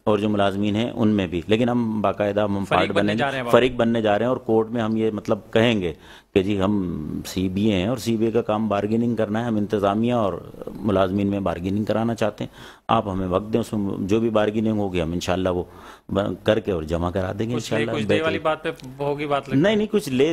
اور جو ملازمین ہیں ان میں بھی، لیکن ہم باقاعدہ ہم پارٹ بننے فریق بننے جا رہے ہیں، اور کورٹ میں ہم یہ مطلب کہیں گے کہ جی ہم سی بی اے ہیں اور سی بی اے کا کام بارگیننگ کرنا ہے، ہم انتظامیہ اور ملازمین میں بارگیننگ کرانا چاہتے ہیں، آپ ہمیں وقت دیں، اس میں جو بھی بارگیننگ ہوگی ہم انشاءاللہ وہ کر کے اور جمع کرا دیں گے انشاءاللہ۔ کچھ دے والی بات پہ ہوگی بات لگتا ہے؟ نہیں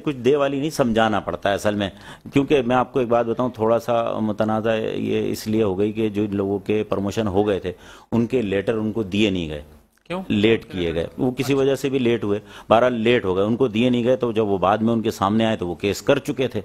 کچھ دے والی نہیں، سمجھانا پڑتا ہے اصل میں، کیونکہ میں آپ کو ایک بات بتاؤں، تھوڑا سا متنازع یہ اس لیے ہو گئی کہ جو لوگوں کے پروموشن ہو گئے تھے ان کے لیٹر ان کو دیے نہیں گئے، کیوں لیٹ کیے گئے، وہ کسی وجہ سے بھی لیٹ ہوئے، بہرحال لیٹ ہو گئے، ان کو دیے نہیں گئے، تو جب وہ بعد میں ان کے سامنے آئے تو وہ کیس کر چکے تھے،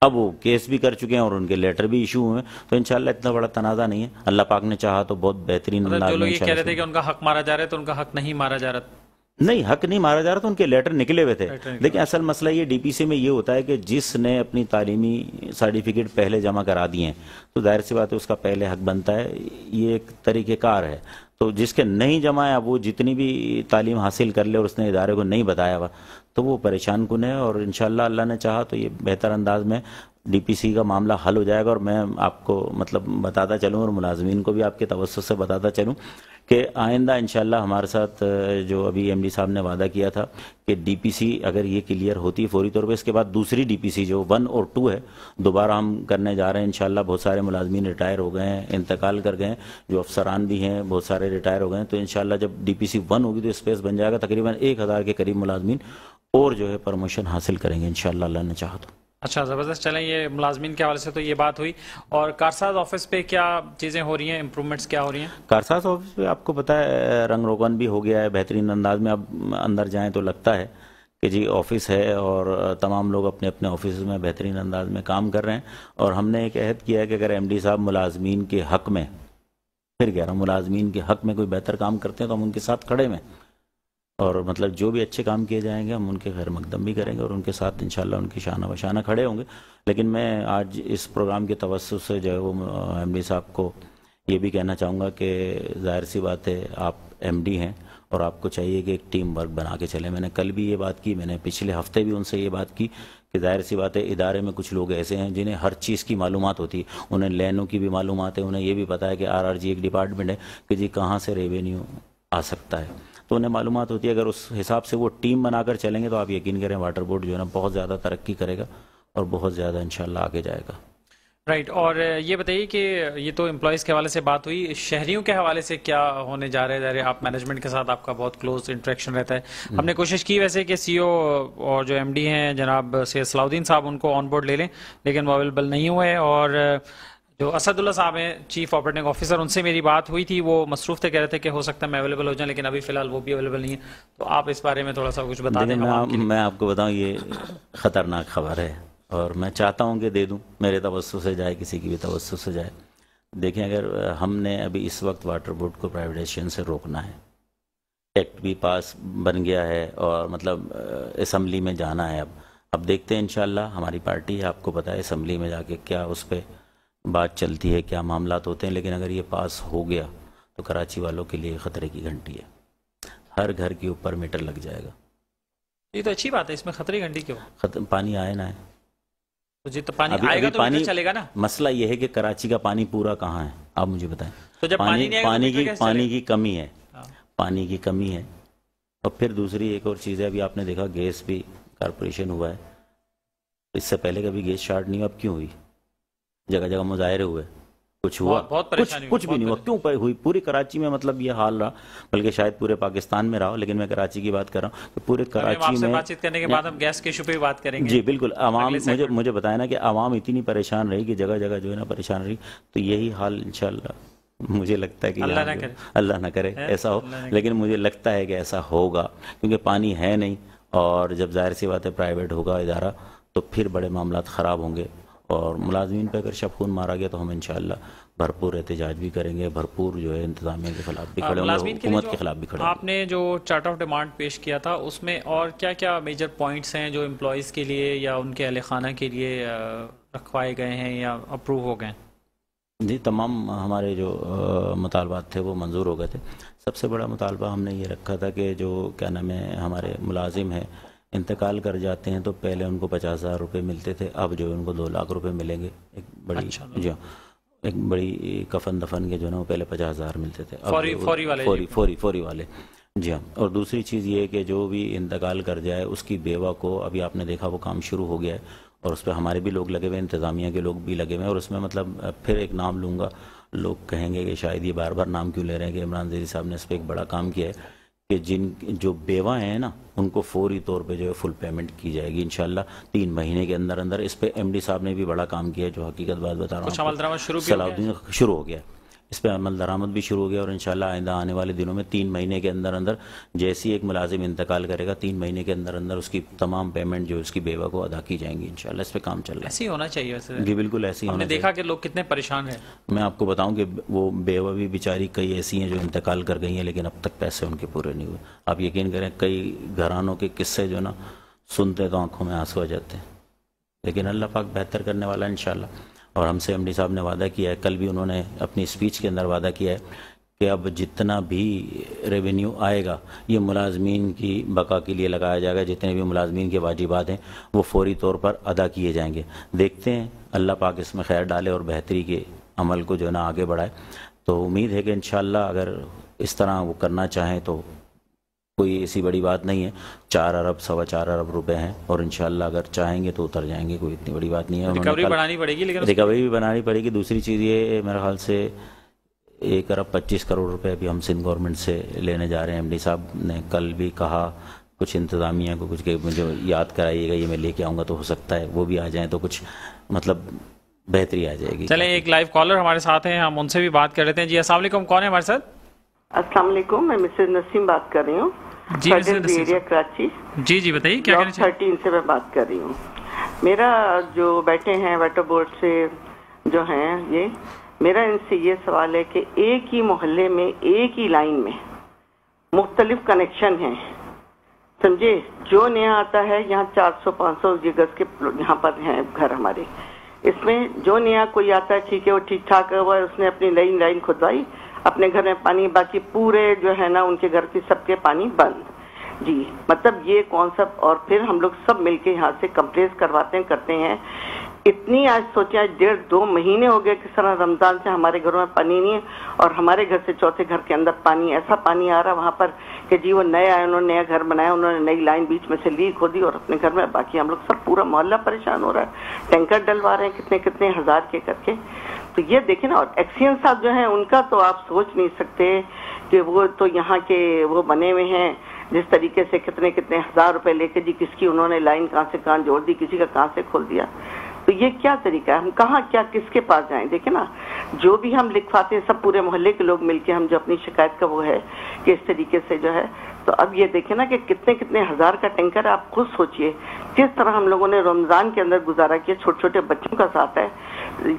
اب وہ کیس بھی کر چکے ہیں اور ان کے لیٹر بھی ایشو ہوئے، تو انشاءاللہ اتنا بڑا تنازع نہیں ہے، اللہ پاک نے چاہا تو بہت بہترین انداز میں۔ جو لوگ یہ کہہ رہے تھے کہ ان کا حق مارا جا رہا ہے تو ان کا حق نہیں مارا جا رہا، نہیں حق نہیں مارا جا رہا تھا، ان کے لیٹر نکلے ہوئے تھے، لیکن اصل مسئلہ یہ ڈی پی سی میں یہ ہوتا ہے کہ جس نے اپنی تعلیمی سرٹیفکیٹ پہلے جمع کرا دیے ہیں تو ظاہر سی بات ہے اس کا پہلے حق بنتا ہے، یہ ایک طریقہ کار ہے، تو جس کے نہیں جمع ہے اب وہ جتنی بھی تعلیم حاصل کر لے اور اس نے ادارے کو نہیں بتایا ہوا تو وہ پریشان کن ہے، اور انشاءاللہ اللہ نے چاہا تو یہ بہتر انداز میں ڈی پی سی کا معاملہ حل ہو جائے گا، اور میں آپ کو مطلب بتاتا چلوں اور ملازمین کو بھی آپ کے توسط سے بتاتا چلوں کہ آئندہ انشاءاللہ ہمارے ساتھ جو ابھی ایم ڈی صاحب نے وعدہ کیا تھا کہ ڈی پی سی اگر یہ کلیئر ہوتی ہے فوری طور پہ، اس کے بعد دوسری ڈی پی سی جو 1 اور 2 ہے دوبارہ ہم کرنے جا رہے ہیں انشاءاللہ۔ بہت سارے ملازمین ریٹائر ہو گئے ہیں، انتقال کر گئے ہیں، جو افسران بھی ہیں بہت سارے ریٹائر ہو گئے ہیں، تو انشاءاللہ جب ڈی پی سی 1 ہوگی تو اسپیس بن جائے گا، تقریباً 1000 کے قریب ملازمین اور جو ہے پروموشن حاصل کریں گے انشاءاللہ اللہ نے چاہا تو۔ اچھا زبردست، چلیں یہ ملازمین کے حوالے سے تو یہ بات ہوئی، اور کارساز آفس پہ کیا چیزیں ہو رہی ہیں، امپرومنٹس کیا ہو رہی ہیں؟ کارساز آفس پہ آپ کو پتہ ہے رنگ روغن بھی ہو گیا ہے بہترین انداز میں، اب اندر جائیں تو لگتا ہے کہ جی آفس ہے اور تمام لوگ اپنے اپنے آفس میں بہترین انداز میں کام کر رہے ہیں، اور ہم نے ایک عہد کیا ہے کہ اگر ایم ڈی صاحب ملازمین کے حق میں، پھر کہہ رہا ہوں ملازمین کے حق میں کوئی بہتر کام کرتے ہیں تو ہم ان کے ساتھ کھڑے ہیں، اور مطلب جو بھی اچھے کام کیے جائیں گے ہم ان کے خیر مقدم بھی کریں گے اور ان کے ساتھ انشاءاللہ ان کی شانہ بشانہ کھڑے ہوں گے۔ لیکن میں آج اس پروگرام کے توسط سے جو ہے وہ ایم ڈی صاحب کو یہ بھی کہنا چاہوں گا کہ ظاہر سی بات ہے آپ ایم ڈی ہیں اور آپ کو چاہیے کہ ایک ٹیم ورک بنا کے چلیں، میں نے کل بھی یہ بات کی، میں نے پچھلے ہفتے بھی ان سے یہ بات کی کہ ظاہر سی بات ہے ادارے میں کچھ لوگ ایسے ہیں جنہیں ہر چیز کی معلومات ہوتی ہے، انہیں لینوں کی بھی معلومات ہے، انہیں یہ بھی پتا ہے کہ آر آر جی ایک ڈپارٹمنٹ ہے کہ جی کہاں سے ریونیو آ سکتا ہے، تو انہیں معلومات ہوتی ہے، اگر اس حساب سے وہ ٹیم بنا کر چلیں گے تو آپ یقین کریں واٹر بورڈ جو ہے نا بہت زیادہ ترقی کرے گا اور بہت زیادہ انشاءاللہ آگے جائے گا۔ رائٹ، اور یہ بتائیے کہ یہ تو امپلائیز کے حوالے سے بات ہوئی، شہریوں کے حوالے سے کیا ہونے جا رہے ہیں؟ آپ مینجمنٹ کے ساتھ آپ کا بہت کلوز انٹریکشن رہتا ہے، ہم نے کوشش کی ویسے کہ سی او اور جو ایم ڈی ہیں جناب سید صلاح الدین صاحب ان کو آن بورڈ لے لیں، لیکن وہ اویلیبل نہیں ہوئے، اور جو اسد اللہ صاحب ہیں چیف آپریٹنگ آفیسر ان سے میری بات ہوئی تھی، وہ مصروف تھے، کہہ رہے تھے کہ ہو سکتا ہے میں اویلیبل ہو جائیں، لیکن ابھی فی الحال وہ بھی اویلیبل نہیں ہے، تو آپ اس بارے میں تھوڑا سا کچھ بتا دیں۔ میں آپ کو بتاؤں یہ خطرناک خبر ہے اور میں چاہتا ہوں کہ دے دوں، میرے توسط سے جائے کسی کی بھی توسط سے جائے۔ دیکھیں اگر ہم نے ابھی اس وقت واٹر بورڈ کو پرائیویٹائزیشن سے روکنا ہے، ایکٹ بھی پاس بن گیا ہے اور مطلب اسمبلی میں جانا ہے، اب دیکھتے ہیں انشاءاللہ، ہماری پارٹی ہے آپ کو پتہ ہے اسمبلی میں جا کے کیا اس پہ بات چلتی ہے، کیا معاملات ہوتے ہیں، لیکن اگر یہ پاس ہو گیا تو کراچی والوں کے لیے خطرے کی گھنٹی ہے، ہر گھر کے اوپر میٹر لگ جائے گا۔ یہ تو اچھی بات ہے، اس میں خطرے کی گھنٹی کیوں؟ پانی آئے نہ ہے، جی تو پانی آئے گا تو میٹر چلے گا نا۔ مسئلہ یہ ہے کہ کراچی کا پانی پورا کہاں ہے آپ مجھے بتائیں، تو جب پانی کی کمی ہے، پانی کی کمی ہے، اور پھر دوسری ایک اور چیز ہے، ابھی آپ نے دیکھا گیس بھی کارپوریشن ہوا ہے، اس سے پہلے کبھی گیس شارٹ نہیں ہوا، اب کیوں ہوئی؟ جگہ جگہ مظاہرے ہوئے، کچھ ہوا؟ کچھ بھی نہیں ہوا، کیوں ہوئی؟ پوری کراچی میں مطلب یہ حال رہا، بلکہ شاید پورے پاکستان میں رہا، لیکن میں کراچی کی بات کر رہا ہوں کہ پورے کراچی میں بات چیت کرنے کے بعد ہم گیس کے ایشو پہ بات کریں گے۔ جی بالکل، عوام مجھے بتایا نا کہ عوام اتنی پریشان رہی کہ جگہ جگہ جو ہے نا پریشان رہی، تو یہی حال انشاءاللہ مجھے لگتا ہے کہ اللہ نہ کرے ایسا ہو، لیکن مجھے لگتا ہے کہ ایسا ہوگا، کیونکہ پانی ہے نہیں، اور جب ظاہر سی بات ہے پرائیویٹ ہوگا ادارہ تو پھر بڑے معاملات خراب ہوں گے، اور ملازمین پہ اگر شب خون مارا گیا تو ہم انشاءاللہ بھرپور احتجاج بھی کریں گے، بھرپور جو ہے انتظامیہ کے خلاف بھی کھڑے ہوں گے، حکومت کے خلاف بھی کھڑے ہوں گے۔ آپ نے جو چارٹ آف ڈیمانڈ پیش کیا تھا اس میں اور کیا کیا میجر پوائنٹس ہیں جو امپلائیز کے لیے یا ان کے اہل خانہ کے لیے رکھوائے گئے ہیں یا اپروو ہو گئے ہیں؟ جی تمام ہمارے جو مطالبات تھے وہ منظور ہو گئے تھے۔ سب سے بڑا مطالبہ ہم نے یہ رکھا تھا کہ جو کیا نام ہے ہمارے ملازم ہیں انتقال کر جاتے ہیں تو پہلے ان کو 50,000 روپے ملتے تھے، اب جو ان کو 2 لاکھ روپے ملیں گے، ایک بڑی جی، ایک بڑی کفن دفن کے جو ہے نا وہ پہلے 50,000 ملتے تھے، فوری والے، جی ہاں. اور دوسری چیز یہ ہے کہ جو بھی انتقال کر جائے اس کی بیوہ کو، ابھی آپ نے دیکھا وہ کام شروع ہو گیا ہے اور اس پہ ہمارے بھی لوگ لگے ہوئے، انتظامیہ کے لوگ بھی لگے ہوئے ہیں. اور اس میں مطلب پھر ایک نام لوں گا، لوگ کہیں گے کہ شاید یہ بار بار نام کیوں لے رہے ہیں، کہ عمران زیری صاحب نے اس پہ ایک بڑا کام کیا ہے کہ جو بیوہ ہیں نا ان کو فوری طور پہ جو ہے فل پیمنٹ کی جائے گی انشاءاللہ 3 مہینے کے اندر اندر. اس پہ ایم ڈی صاحب نے بھی بڑا کام کیا ہے، جو حقیقت بات بتا رہا ہوں. کچھ عمل درآمد شروع ہو گیا، اس پہ عمل درآمد بھی شروع ہو گیا. اور انشاءاللہ آئندہ آنے والے دنوں میں 3 مہینے کے اندر اندر جیسی ایک ملازم انتقال کرے گا 3 مہینے کے اندر اندر اس کی تمام پیمنٹ جو اس کی بیوہ کو ادا کی جائیں گی انشاءاللہ. اس پہ کام چل رہا ہے. ایسے ہی ہونا چاہیے ویسے. جی بالکل ایسے ہی ہم ہونا نے چاہیے. دیکھا کہ لوگ کتنے پریشان ہیں. میں آپ کو بتاؤں کہ وہ بیوہ بھی بیچاری کئی ایسی ہیں جو انتقال کر گئی ہیں لیکن اب تک پیسے ان کے پورے نہیں ہوئے. آپ یقین کریں کئی گھرانوں کے قصے جو نا سنتے تو آنکھوں میں آنسو آ جاتے ہیں، لیکن اللہ پاک بہتر کرنے والا انشاءاللہ. اور ہم سے ایم ڈی صاحب نے وعدہ کیا ہے، کل بھی انہوں نے اپنی اسپیچ کے اندر وعدہ کیا ہے کہ اب جتنا بھی ریونیو آئے گا یہ ملازمین کی بقا کے لیے لگایا جائے گا. جتنے بھی ملازمین کے واجبات ہیں وہ فوری طور پر ادا کیے جائیں گے. دیکھتے ہیں اللہ پاک اس میں خیر ڈالے اور بہتری کے عمل کو جو ہے نا آگے بڑھائے. تو امید ہے کہ انشاءاللہ اگر اس طرح وہ کرنا چاہیں تو کوئی ایسی بڑی بات نہیں ہے. 4 ارب 4.25 ارب روپے ہیں اور انشاءاللہ اگر چاہیں گے تو اتر جائیں گے، کوئی اتنی بڑی بات نہیں ہے. ریکوری بڑھانی پڑے گی، لیکن ریکوری بھی بنانی پڑے گی. دوسری چیز یہ میرے خیال سے 1 ارب 25 کروڑ روپے ابھی ہم سندھ گورنمنٹ سے لینے جا رہے ہیں. ایم ڈی صاحب نے کل بھی کہا کچھ انتظامیہ کو کچھ کہ مجھے یاد کرائیے گا، یہ میں لے کے آؤں گا، تو ہو سکتا ہے وہ بھی آ جائیں تو کچھ مطلب بہتری آ جائے گی. چلیں ایک لائیو کالر ہمارے ساتھ ہیں، ہم ان سے بھی بات کر لیتے ہیں. جی السلام علیکم، کون ہے ہمارے ساتھ؟ السلام علیکم، میں مسز نسیم بات کر رہی ہوں. جی ایریا کراچی. جی بتائیے کیا کہنا چاہیے. 13 سے میں بات کر رہی ہوں. میرا جو بیٹے ہیں واٹر بورڈ سے جو ہیں، یہ میرا ان سے یہ سوال ہے کہ ایک ہی محلے میں ایک ہی لائن میں مختلف کنیکشن ہیں، سمجھے. جو نیا آتا ہے یہاں 400-500 گز کے یہاں پر ہیں گھر ہمارے. اس میں جو نیا کوئی آتا ہے ٹھیک ہے، وہ ٹھیک ٹھاک ہوا، اس نے اپنی نئی لائن کھدوائی، اپنے گھر میں پانی، باقی پورے جو ہے نا ان کے گھر کے سب کے پانی بند. جی مطلب یہ کون سا، اور پھر ہم لوگ سب مل کے یہاں سے کمپلیس کرواتے ہیں کرتے ہیں. اتنی آج سوچیں 1.5-2 مہینے ہو گئے کس طرح رمضان سے ہمارے گھروں میں پانی نہیں ہے، اور ہمارے گھر سے چوتھے گھر کے اندر پانی، ایسا پانی آ رہا وہاں پر کہ جی وہ نئے آئے، انہوں نے نیا گھر بنایا، انہوں نے نئی لائن بیچ میں سے لیک ہو دی اور اپنے گھر میں، باقی ہم لوگ سب پورا محلہ پریشان ہو رہا ہے. ٹینکر ڈلوا رہے ہیں کتنے ہزار کے کر کے. تو یہ دیکھیں نا. اور ایکسین صاحب جو ہیں ان کا تو آپ سوچ نہیں سکتے کہ وہ تو یہاں کے وہ بنے ہوئے ہیں جس طریقے سے کتنے 1000 روپے لے کے جی کس کی انہوں نے لائن کہاں سے کہاں جوڑ دی، کسی کا کہاں سے کھول دیا. تو یہ کیا طریقہ ہے؟ ہم کہاں کیا کس کے پاس جائیں؟ دیکھیں نا، جو بھی ہم لکھواتے ہیں سب پورے محلے کے لوگ مل کے ہم جو اپنی شکایت کا وہ ہے کہ اس طریقے سے جو ہے. تو اب یہ دیکھیں نا کہ کتنے ہزار کا ٹینکر ہے. آپ خود سوچئے کس طرح ہم لوگوں نے رمضان کے اندر گزارا کیا، چھوٹے بچوں کا ساتھ ہے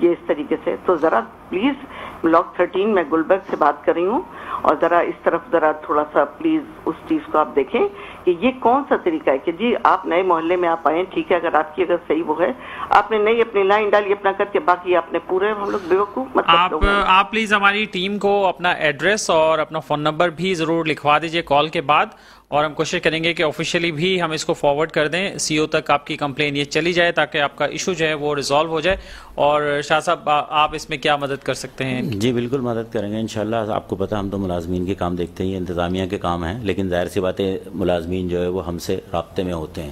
یہ اس طریقے سے. تو ذرا پلیز بلاک 13 میں گلبرگ سے بات کر رہی ہوں، اور ذرا اس طرف ذرا تھوڑا سا پلیز اس چیز کو آپ دیکھیں کہ یہ کون سا طریقہ ہے کہ جی آپ نئے محلے میں آپ آئے، ٹھیک ہے، اگر آپ کی اگر صحیح وہ ہے آپ نے نئی اپنی لائن ڈالی اپنا کر کے، باقی آپ نے پورے ہم لوگ بیوقوف مطلب. آپ پلیز ہماری ٹیم کو اپنا ایڈریس اور اپنا فون نمبر بھی ضرور لکھوا دیجئے کال کے بعد، اور ہم کوشش کریں گے کہ آفیشیلی بھی ہم اس کو فارورڈ کر دیں سی او تک، آپ کی کمپلین یہ چلی جائے تاکہ آپ کا ایشو جو ہے وہ ریزالو ہو جائے. اور شاہ صاحب آپ اس میں کیا مدد کر سکتے ہیں؟ جی بالکل مدد کریں گے انشاءاللہ. آپ کو پتہ ہم تو ملازمین کے کام دیکھتے ہیں، یہ انتظامیہ کے کام ہیں، لیکن ظاہر سی بات ہے ملازمین جو ہے وہ ہم سے رابطے میں ہوتے ہیں،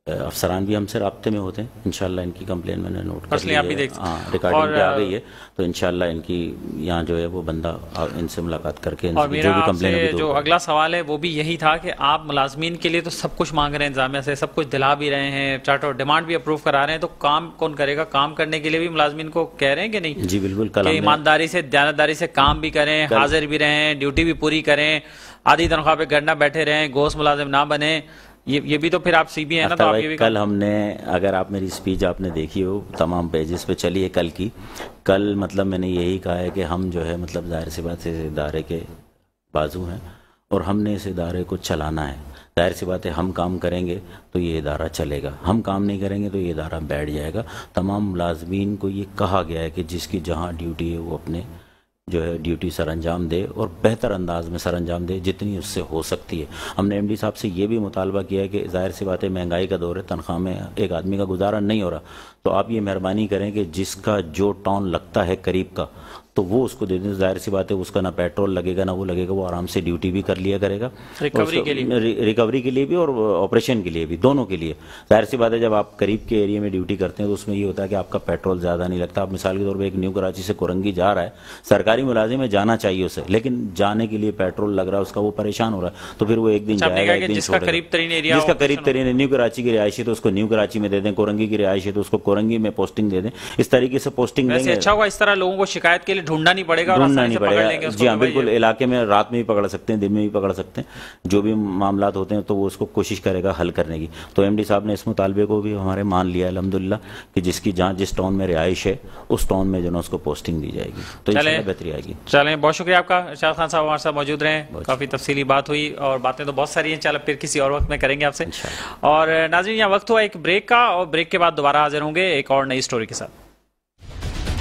افسران بھی ہم سے رابطے میں ہوتے ہیں. انشاءاللہ ان کی کمپلین میں نے نوٹ کر لی ہے، ہاں ریکارڈنگ پہ آ گئی ہے. تو انشاءاللہ ان کی یہاں جو ہے وہ بندہ ان سے ملاقات کر کے اور میرا آپ سے جو اگلا سوال ہے وہ بھی یہی تھا کہ آپ ملازمین کے لیے تو سب کچھ مانگ رہے ہیں، انتظامیہ سے سب کچھ دلا بھی رہے ہیں، چارٹر ڈیمانڈ بھی اپروو کرا رہے ہیں، تو کام کون کرے گا؟ کام کرنے کے لیے بھی ملازمین کو کہہ رہے ہیں کہ نہیں؟ جی بالکل. کل ایمانداری سے دیانتداری سے کام بھی کریں، حاضر بھی رہیں، ڈیوٹی بھی پوری کریں، آدھی تنخواہ پہ گھر نہ بیٹھے رہیں، گھوس ملازم نہ بنیں. یہ بھی تو پھر آپ سی بی ہیں نا. تو آپ یہ بھی کل ہم نے، اگر آپ میری اسپیچ آپ نے دیکھی ہو تمام پیجز پہ چلی ہے کل کی، کل مطلب میں نے یہی کہا ہے کہ ہم جو ہے مطلب ظاہر سی بات ہے اس ادارے کے بازو ہیں اور ہم نے اس ادارے کو چلانا ہے. ظاہر سی بات ہے ہم کام کریں گے تو یہ ادارہ چلے گا، ہم کام نہیں کریں گے تو یہ ادارہ بیٹھ جائے گا. تمام ملازمین کو یہ کہا گیا ہے کہ جس کی جہاں ڈیوٹی ہے وہ اپنے جو ہے ڈیوٹی سر انجام دے اور بہتر انداز میں سر انجام دے جتنی اس سے ہو سکتی ہے. ہم نے ایم ڈی صاحب سے یہ بھی مطالبہ کیا ہے کہ ظاہر سی بات ہے مہنگائی کا دور ہے, تنخواہ میں ایک آدمی کا گزارا نہیں ہو رہا, تو آپ یہ مہربانی کریں کہ جس کا جو ٹاؤن لگتا ہے قریب کا تو وہ اس کو دے دیں. ظاہر سی بات ہے اس کا نہ پیٹرول لگے گا نہ وہ لگے گا, وہ آرام سے ڈیوٹی بھی کر لیا کرے گا, ریکوری کے لیے بھی اور آپریشن کے لیے بھی, دونوں کے لیے. ظاہر سی بات ہے جب آپ قریب کے ایریا میں ڈیوٹی کرتے ہیں تو اس میں یہ ہوتا ہے کہ آپ کا پیٹرول زیادہ نہیں لگتا. آپ مثال کے طور پہ ایک نیو کراچی سے کورنگی جا رہا ہے, سرکاری ملازم ہے, جانا چاہیے اسے, لیکن جانے کے لیے پیٹرول لگ رہا ہے اس کا, وہ پریشان ہو رہا ہے, تو پھر وہ ایک دن جائے گا ایک دن چھوڑے گا. جس کا قریب ترین نیو کراچی کی رہائشی تو اس کو نیو کراچی میں دے دیں, کورنگی کی رہائشی تو اس کو کورنگی میں پوسٹنگ دے دیں. اس طریقے سے پوسٹنگ دیں گے. اچھا ہوگا, اس طرح لوگوں کو شکایت کے لیے ڈھونڈنا نہیں پڑے گا, ڈھونڈنا نہیں پڑے گا. جی ہاں بالکل, علاقے میں رات میں بھی پکڑ سکتے ہیں, دن میں بھی پکڑ سکتے ہیں, جو بھی معاملات ہوتے ہیں تو وہ اس کو کوشش کرے گا حل کرنے کی. تو ایم ڈی صاحب نے اس مطالبے کو بھی ہمارے مان لیا الحمدللہ کہ جس کی جہاں جس ٹاؤن میں رہائش ہے اس ٹاؤن میں جو ہے اس کو پوسٹنگ دی جائے گی, تو انشاءاللہ بہتری آئے گی. چلیں, بہت شکریہ آپ کا ارشاد خان صاحب ہمارے ساتھ موجود رہے, کافی تفصیلی بات ہوئی اور باتیں تو بہت ساری ہیں. چل پھر کسی اور وقت میں کریں گے آپ سے. اور ناظرین یہاں وقت ہوا ایک بریک کا, اور بریک کے بعد دوبارہ حاضر ہوں گے ایک اور نئی سٹوری کے ساتھ.